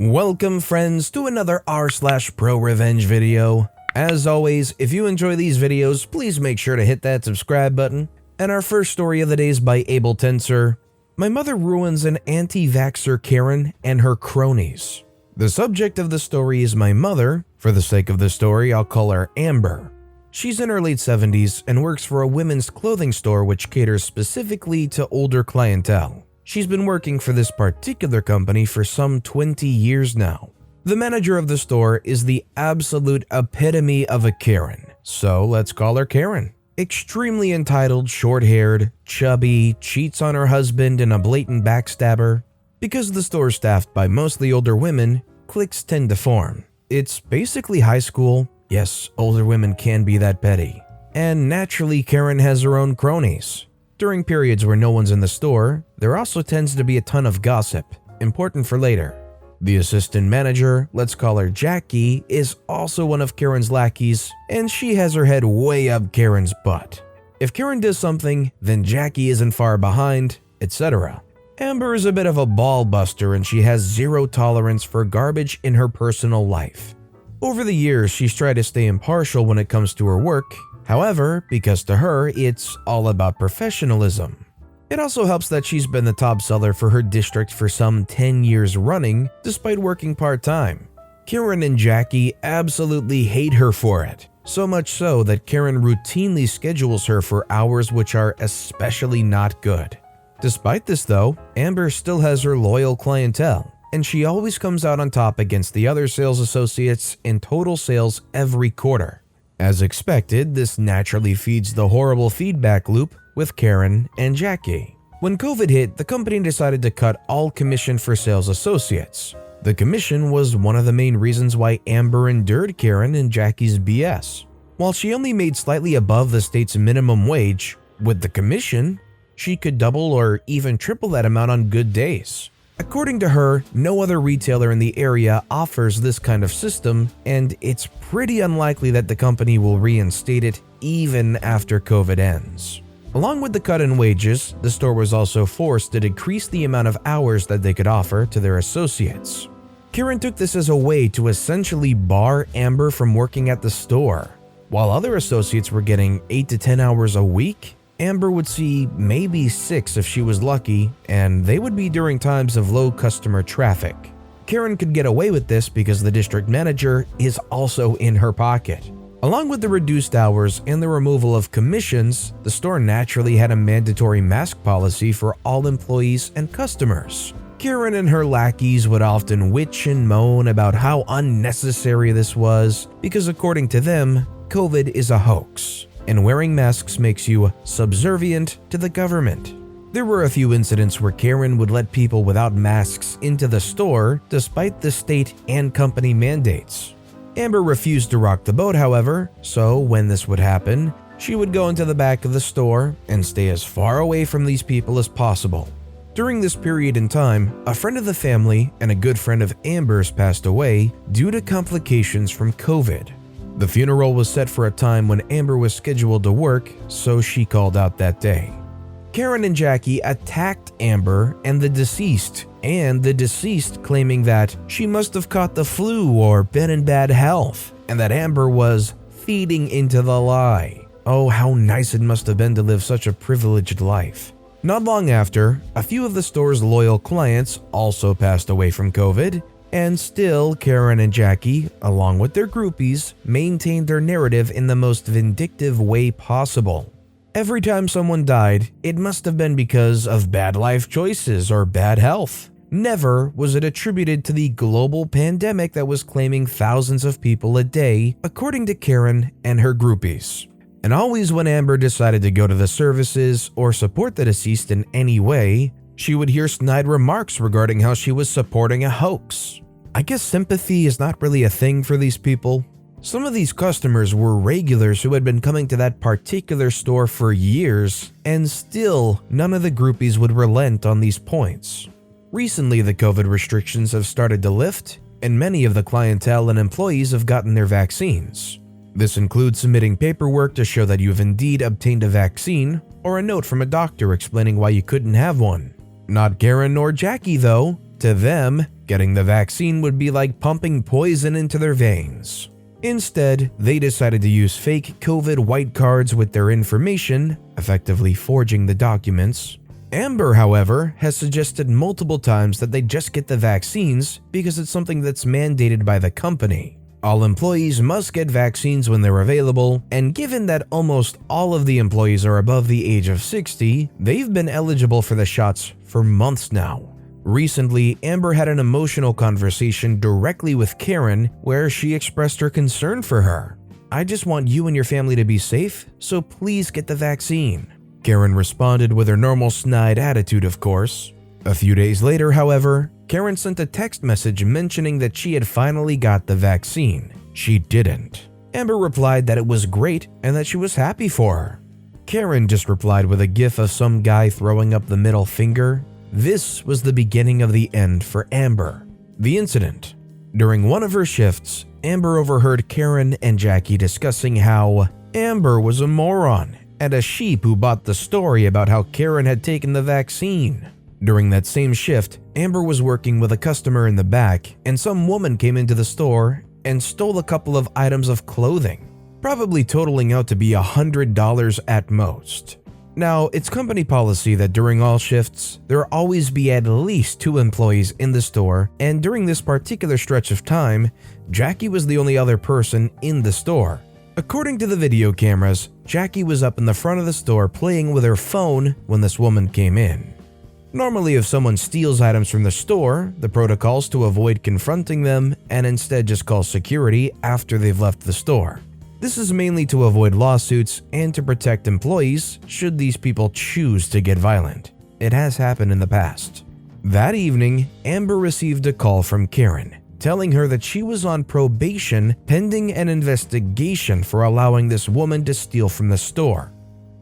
Welcome friends to another r/prorevenge video. As always, if you enjoy these videos, please make sure to hit that subscribe button. And our first story of the day is by Abel Tensor. My mother ruins an anti-vaxxer Karen and her cronies. The subject of the story is my mother. For the sake of the story, I'll call her Amber. She's in her late 70s and works for a women's clothing store which caters specifically to older clientele. She's been working for this particular company for some 20 years now. The manager of the store is the absolute epitome of a Karen, so let's call her Karen. Extremely entitled, short-haired, chubby, cheats on her husband and a blatant backstabber. Because the store is staffed by mostly older women, cliques tend to form. It's basically high school. Yes, older women can be that petty. And naturally, Karen has her own cronies. During periods where no one's in the store, there also tends to be a ton of gossip, important for later. The assistant manager, let's call her Jackie, is also one of Karen's lackeys, and she has her head way up Karen's butt. If Karen does something, then Jackie isn't far behind, etc. Amber is a bit of a ball buster and she has zero tolerance for garbage in her personal life. Over the years, she's tried to stay impartial when it comes to her work. However, because to her, it's all about professionalism. It also helps that she's been the top seller for her district for some 10 years running, despite working part-time. Karen and Jackie absolutely hate her for it, so much so that Karen routinely schedules her for hours which are especially not good. Despite this though, Amber still has her loyal clientele, and she always comes out on top against the other sales associates in total sales every quarter. As expected, this naturally feeds the horrible feedback loop with Karen and Jackie. When COVID hit, the company decided to cut all commission for sales associates. The commission was one of the main reasons why Amber endured Karen and Jackie's BS. While she only made slightly above the state's minimum wage, with the commission, she could double or even triple that amount on good days. According to her, no other retailer in the area offers this kind of system, and it's pretty unlikely that the company will reinstate it even after COVID ends. Along with the cut in wages, the store was also forced to decrease the amount of hours that they could offer to their associates. Karen took this as a way to essentially bar Amber from working at the store. While other associates were getting 8 to 10 hours a week, Amber would see maybe 6 if she was lucky, and they would be during times of low customer traffic. Karen could get away with this because the district manager is also in her pocket. Along with the reduced hours and the removal of commissions, the store naturally had a mandatory mask policy for all employees and customers. Karen and her lackeys would often witch and moan about how unnecessary this was because according to them, COVID is a hoax, and wearing masks makes you subservient to the government. There were a few incidents where Karen would let people without masks into the store despite the state and company mandates. Amber refused to rock the boat, however, so when this would happen, she would go into the back of the store and stay as far away from these people as possible. During this period in time, a friend of the family and a good friend of Amber's passed away due to complications from COVID. The funeral was set for a time when Amber was scheduled to work, so she called out that day. Karen and Jackie attacked Amber and the deceased claiming that she must have caught the flu or been in bad health, and that Amber was feeding into the lie. Oh, how nice it must have been to live such a privileged life. Not long after, a few of the store's loyal clients also passed away from COVID, and still, Karen and Jackie, along with their groupies, maintained their narrative in the most vindictive way possible. Every time someone died, it must have been because of bad life choices or bad health. Never was it attributed to the global pandemic that was claiming thousands of people a day, according to Karen and her groupies. And always when Amber decided to go to the services or support the deceased in any way, she would hear snide remarks regarding how she was supporting a hoax. I guess sympathy is not really a thing for these people. Some of these customers were regulars who had been coming to that particular store for years, and still none of the groupies would relent on these points. Recently, the COVID restrictions have started to lift, and many of the clientele and employees have gotten their vaccines. This includes submitting paperwork to show that you have indeed obtained a vaccine, or a note from a doctor explaining why you couldn't have one. Not Karen nor Jackie though. To them, Getting the vaccine would be like pumping poison into their veins. Instead, they decided to use fake COVID white cards with their information, effectively forging the documents. Amber, however, has suggested multiple times that they just get the vaccines because it's something that's mandated by the company. All employees must get vaccines when they're available, and given that almost all of the employees are above the age of 60, they've been eligible for the shots for months now. Recently, Amber had an emotional conversation directly with Karen where she expressed her concern for her. "I just want you and your family to be safe, so please get the vaccine." Karen responded with her normal snide attitude, of course. A few days later, however, Karen sent a text message mentioning that she had finally got the vaccine. She didn't. Amber replied that it was great and that she was happy for her. Karen just replied with a gif of some guy throwing up the middle finger. This was the beginning of the end for Amber. The incident. During one of her shifts, Amber overheard Karen and Jackie discussing how Amber was a moron and a sheep who bought the story about how Karen had taken the vaccine. During that same shift, Amber was working with a customer in the back, and some woman came into the store and stole a couple of items of clothing, probably totaling out to be $100 at most. Now, it's company policy that during all shifts, there always be at least 2 employees in the store, and during this particular stretch of time, Jackie was the only other person in the store. According to the video cameras, Jackie was up in the front of the store playing with her phone when this woman came in. Normally, if someone steals items from the store, the protocol is to avoid confronting them and instead just call security after they've left the store. This is mainly to avoid lawsuits and to protect employees should these people choose to get violent. It has happened in the past. That evening, Amber received a call from Karen, telling her that she was on probation pending an investigation for allowing this woman to steal from the store.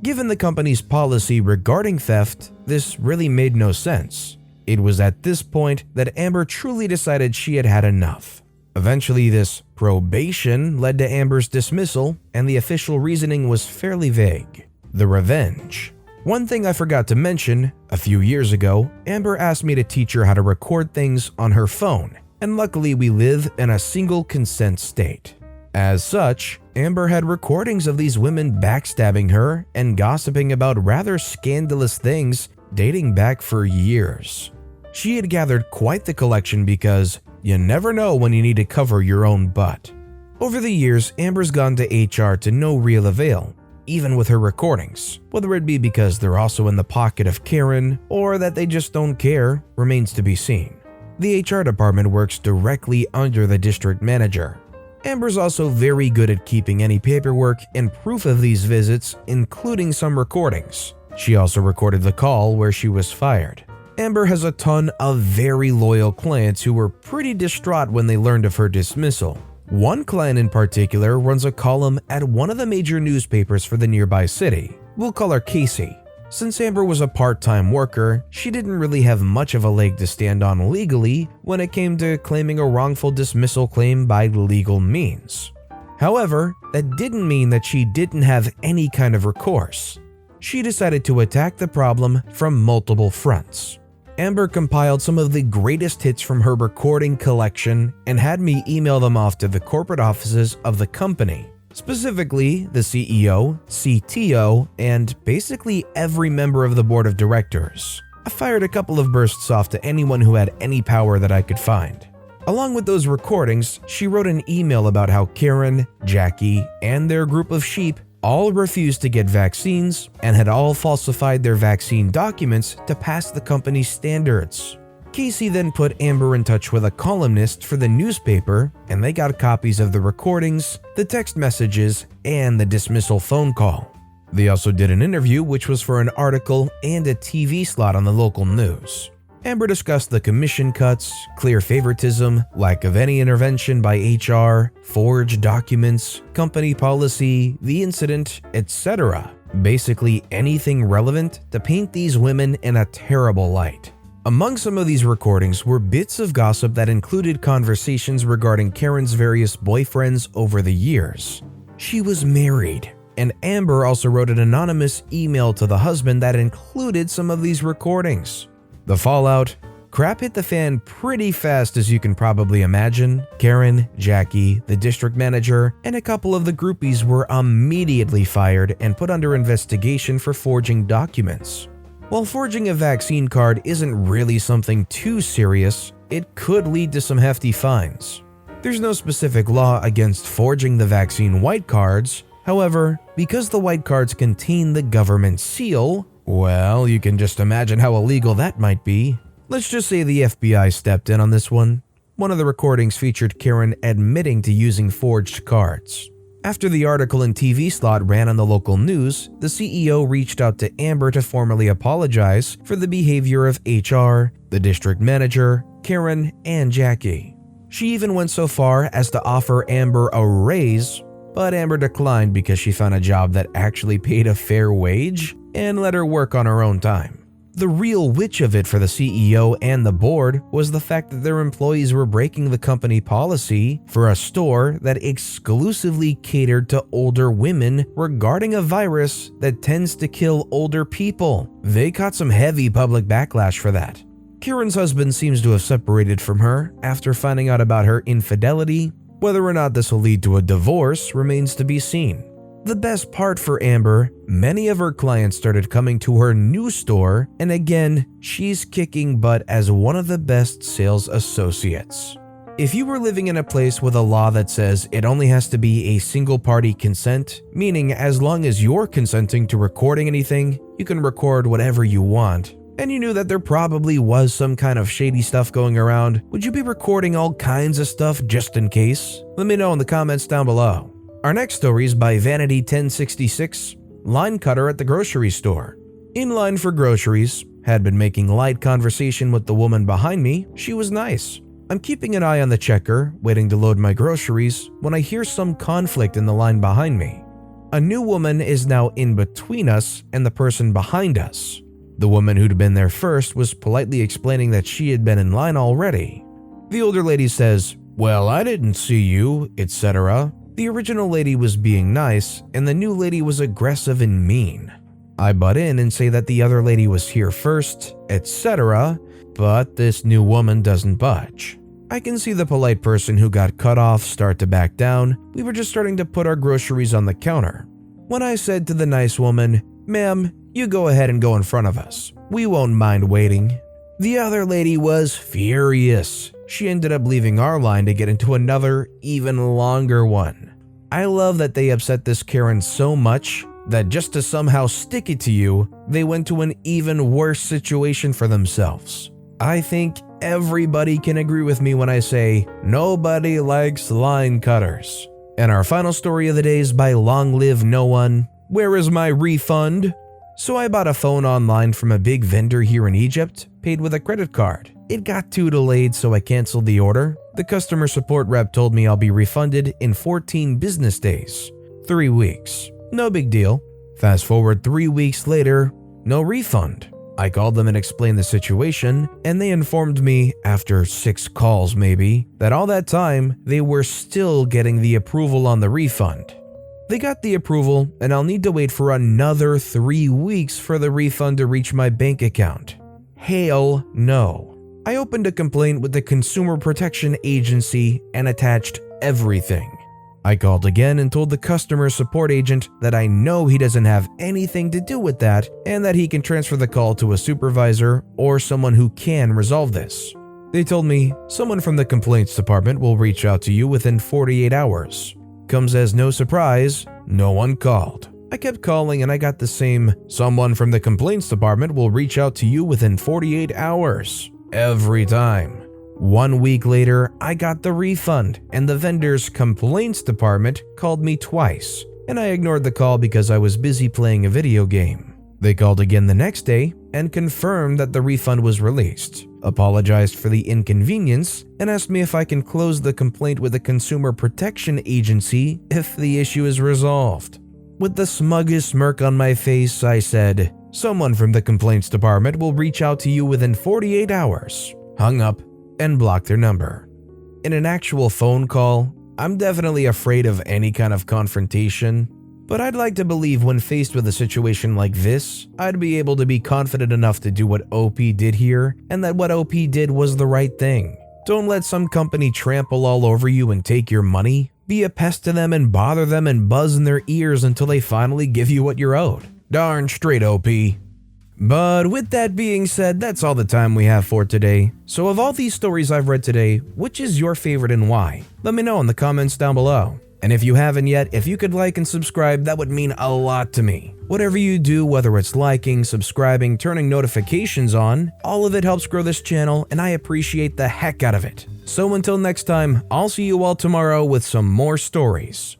Given the company's policy regarding theft, this really made no sense. It was at this point that Amber truly decided she had had enough. Eventually, this probation led to Amber's dismissal, and the official reasoning was fairly vague: the revenge. One thing I forgot to mention, a few years ago, Amber asked me to teach her how to record things on her phone, and luckily we live in a single consent state. As such, Amber had recordings of these women backstabbing her and gossiping about rather scandalous things dating back for years. She had gathered quite the collection because you never know when you need to cover your own butt. Over the years, Amber's gone to HR to no real avail, even with her recordings. Whether it be because they're also in the pocket of Karen or that they just don't care remains to be seen. The HR department works directly under the district manager. Amber's also very good at keeping any paperwork and proof of these visits, including some recordings. She also recorded the call where she was fired. Amber has a ton of very loyal clients who were pretty distraught when they learned of her dismissal. One client in particular runs a column at one of the major newspapers for the nearby city. We'll call her Casey. Since Amber was a part-time worker, she didn't really have much of a leg to stand on legally when it came to claiming a wrongful dismissal claim by legal means. However, that didn't mean that she didn't have any kind of recourse. She decided to attack the problem from multiple fronts. Amber compiled some of the greatest hits from her recording collection and had me email them off to the corporate offices of the company. Specifically, the CEO, CTO, and basically every member of the board of directors. I fired a couple of bursts off to anyone who had any power that I could find. Along with those recordings, she wrote an email about how Karen, Jackie, and their group of sheep all refused to get vaccines and had all falsified their vaccine documents to pass the company's standards. Casey then put Amber in touch with a columnist for the newspaper, and they got copies of the recordings, the text messages, and the dismissal phone call. They also did an interview, which was for an article and a TV slot on the local news. Amber discussed the commission cuts, clear favoritism, lack of any intervention by HR, forged documents, company policy, the incident, etc. Basically anything relevant to paint these women in a terrible light. Among some of these recordings were bits of gossip that included conversations regarding Karen's various boyfriends over the years. She was married, and Amber also wrote an anonymous email to the husband that included some of these recordings. The fallout? crap hit the fan pretty fast, as you can probably imagine. Karen, Jackie, the district manager, and a couple of the groupies were immediately fired and put under investigation for forging documents. While forging a vaccine card isn't really something too serious, it could lead to some hefty fines. There's no specific law against forging the vaccine white cards. However, because the white cards contain the government seal, well, you can just imagine how illegal that might be. Let's just say the FBI stepped in on this one. One of the recordings featured Karen admitting to using forged cards. After the article and TV slot ran on the local news, the CEO reached out to Amber to formally apologize for the behavior of HR, the district manager, Karen, and Jackie. She even went so far as to offer Amber a raise, but Amber declined because she found a job that actually paid a fair wage and let her work on her own time. The real witch of it for the CEO and the board was the fact that their employees were breaking the company policy for a store that exclusively catered to older women regarding a virus that tends to kill older people. They caught some heavy public backlash for that. Karen's husband seems to have separated from her after finding out about her infidelity. Whether or not this will lead to a divorce remains to be seen. The best part for Amber, many of her clients started coming to her new store, and again, she's kicking butt as one of the best sales associates. If you were living in a place with a law that says it only has to be a single party consent, meaning as long as you're consenting to recording anything, you can record whatever you want, and you knew that there probably was some kind of shady stuff going around, would you be recording all kinds of stuff just in case? Let me know in the comments down below. Our next story is by Vanity1066, Line Cutter at the Grocery Store. In line for groceries, had been making light conversation with the woman behind me. She was nice. I'm keeping an eye on the checker, waiting to load my groceries, when I hear some conflict in the line behind me. A new woman is now in between us and the person behind us. The woman who'd been there first was politely explaining that she had been in line already. The older lady says, "Well, I didn't see you," etc. The original lady was being nice, and the new lady was aggressive and mean. I butt in and say that the other lady was here first, etc., but this new woman doesn't budge. I can see the polite person who got cut off start to back down. We were just starting to put our groceries on the counter. When I said to the nice woman, "Ma'am, you go ahead and go in front of us. We won't mind waiting." The other lady was furious. She ended up leaving our line to get into another, even longer one. I love that they upset this Karen so much that just to somehow stick it to you, they went to an even worse situation for themselves. I think everybody can agree with me when I say nobody likes line cutters. And our final story of the day is by Long Live No One. Where is my refund? So I bought a phone online from a big vendor here in Egypt, paid with a credit card. It got too delayed, so I canceled the order. The customer support rep told me I'll be refunded in 14 business days. 3 weeks. No big deal. Fast forward 3 weeks later, no refund. I called them and explained the situation, and they informed me, after 6 calls maybe, that all that time they were still getting the approval on the refund. They got the approval, and I'll need to wait for another 3 weeks for the refund to reach my bank account. Hell no. I opened a complaint with the Consumer Protection Agency and attached everything. I called again and told the customer support agent that I know he doesn't have anything to do with that and that he can transfer the call to a supervisor or someone who can resolve this. They told me someone from the complaints department will reach out to you within 48 hours. Comes as no surprise, no one called. I kept calling and I got the same, someone from the complaints department will reach out to you within 48 hours. Every time. 1 week later, I got the refund and the vendor's complaints department called me twice, and I ignored the call because I was busy playing a video game. They called again the next day and confirmed that the refund was released, apologized for the inconvenience, and asked me if I can close the complaint with the Consumer Protection Agency if the issue is resolved. With the smuggest smirk on my face, I said, "Someone from the complaints department will reach out to you within 48 hours. Hung up and blocked their number. In an actual phone call, I'm definitely afraid of any kind of confrontation. But I'd like to believe when faced with a situation like this, I'd be able to be confident enough to do what OP did here, and that what OP did was the right thing. Don't let some company trample all over you and take your money. Be a pest to them and bother them and buzz in their ears until they finally give you what you're owed. Darn straight, OP. But with that being said, that's all the time we have for today. So of all these stories I've read today, which is your favorite and why? Let me know in the comments down below. And if you haven't yet, if you could like and subscribe, that would mean a lot to me. Whatever you do, whether it's liking, subscribing, turning notifications on, all of it helps grow this channel and I appreciate the heck out of it. So until next time, I'll see you all tomorrow with some more stories.